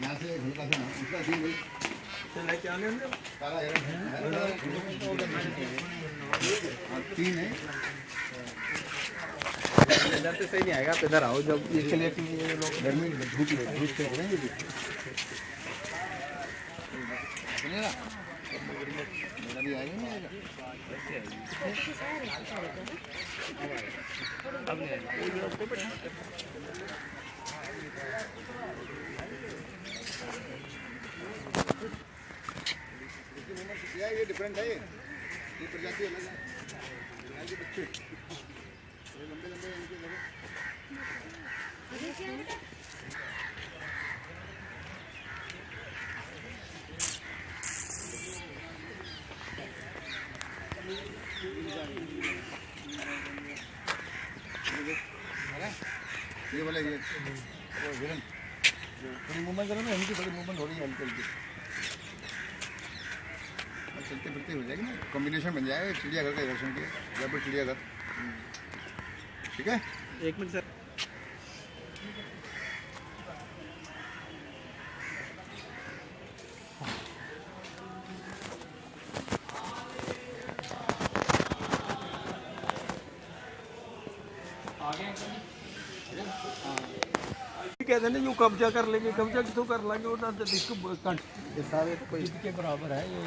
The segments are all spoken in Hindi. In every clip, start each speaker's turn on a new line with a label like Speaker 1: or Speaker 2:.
Speaker 1: यहाँ से हल्का सा उसका सीन वही
Speaker 2: लेके आने होंगे
Speaker 1: काला तीन है
Speaker 2: इधर से सही नहीं आएगा, आप इधर आओ जब इसके लिए ये लोग
Speaker 1: गर्मी धूप से करेंगे सुनिए ना मेरा भी आएगा नहीं आएगा
Speaker 2: अब नहीं आएगा।
Speaker 1: ये डिफरेंट है, ये प्रजाति अलग है। यहाँ के बच्चे लंबे लंबे इनके लगे ये वाला ये विलन थोड़ी मूवमेंट करो ना, इनकी थोड़ी मूवमेंट हो रही है हल्की हल्की, चलते फिरते हो जाएगी ना, कॉम्बिनेशन बन जाएगा चिड़ियाघर का दर्शन किया जयपुर चिड़ियाघर। ठीक है,
Speaker 2: एक मिनट सर। कहते हैं यूँ कब्जा कर लेंगे, कब्जा क्यों कर लेंगे, वो ना ये सारे तो कोई के बराबर है। ये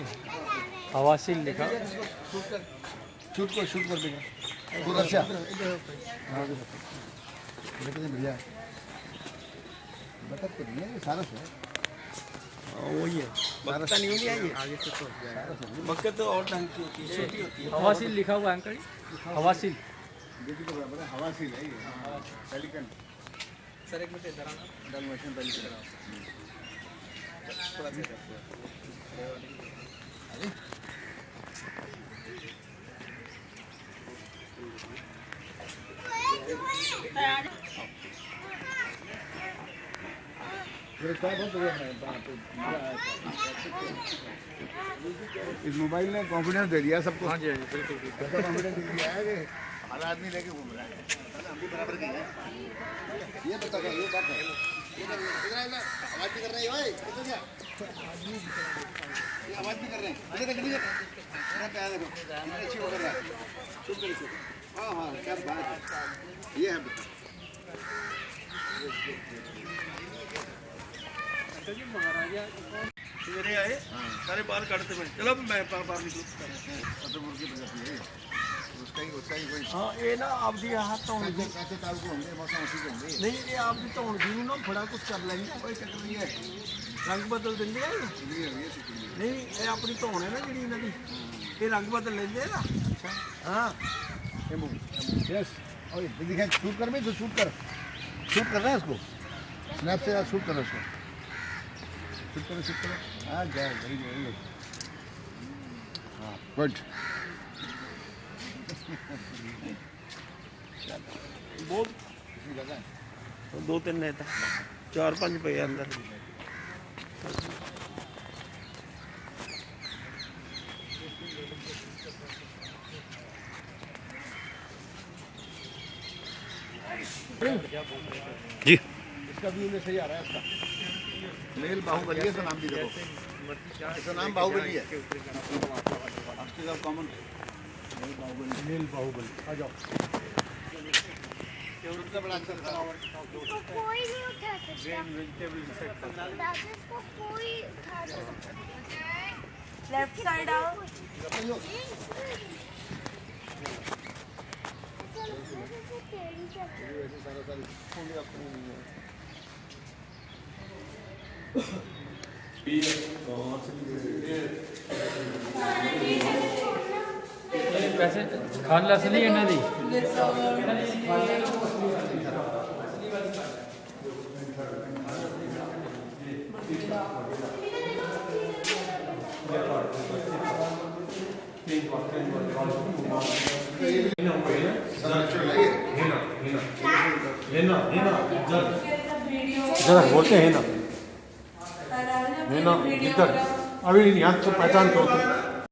Speaker 2: हवासील लिखा,
Speaker 1: शूट कर देगा बहुत अच्छा। हाँ बढ़िया बतख तो नहीं है, ये सारस है।
Speaker 2: वही है, बक्का नहीं होगी आगे आगे से तो बक्का तो और ढंग की होती है, छोटी होती है। हवासील लिखा हुआ है अंकल, हवासील
Speaker 1: देखिए तो बराबर है, हवासील है ये, पेलिकन।
Speaker 2: सर एक मिनट इधर आना,
Speaker 1: डलमेशन पेलिकन
Speaker 2: थोड़ा सा
Speaker 1: अरे इस मोबाइल ने कॉन्फिडेंस दे दिया सबको।
Speaker 2: हाँ जी हाँ जी बिल्कुल बिल्कुल।
Speaker 1: कॉन्फिडेंस दे दिया है कि हमारा आदमी लेके घूम रहा है, हम भी बराबर के हैं। ये बता क्या ये बात है, आवाज भी कर रहे हैं भाई, किधर गया ये आवाज भी कर रहे हैं, इधर देखो इधर पे आ देखो, अच्छी हो रहा है, चुप कर इसे। हाँ हाँ क्या बात है, ये है बता
Speaker 2: मेरे आए सारे बाल काटते हुए, चलो मैं बाहर निकलूँ।
Speaker 1: मुर्गी प्रजाति है उसका ही कोई।
Speaker 2: हाँ ये ना आप जी यहाँ तो
Speaker 1: कैसे ताल को होंगे मौसम उसी के होंगे।
Speaker 2: नहीं ये आप जी तो ना बड़ा कुछ कर लेंगे,
Speaker 1: कोई चक्कर नहीं है,
Speaker 2: रंग बदल देंगे ना। नहीं ये अपनी धौन है ना जी इन्हों की, ये रंग बदल लेंगे ना। हाँ
Speaker 1: यस और दिखाएं, शूट कर में तो शूट कर रहा है इसको, स्नैप से शूट करो इसको, शूट करो। हाँ जाए वेरी गुड। हाँ गुड।
Speaker 2: बहुत दो तीन है, 4-5 पे अंदर। जी
Speaker 1: इसका भी उन्हें सही आ रहा है, इसका मेल बाहुबली है, इसका नाम भी देखो, इसका नाम बाहुबली है, कॉमन मेल बाहुबली। आ जाओ बड़ा अच्छा था,
Speaker 3: कोई नहीं उठा सकता, राजेश को कोई उठा सकता। लेफ्ट साइड आओ।
Speaker 4: वैसे खाला असली है ना दी
Speaker 5: जरा बोलते हैं ना, है ना इधर अभी यहाँ तो पहचान तो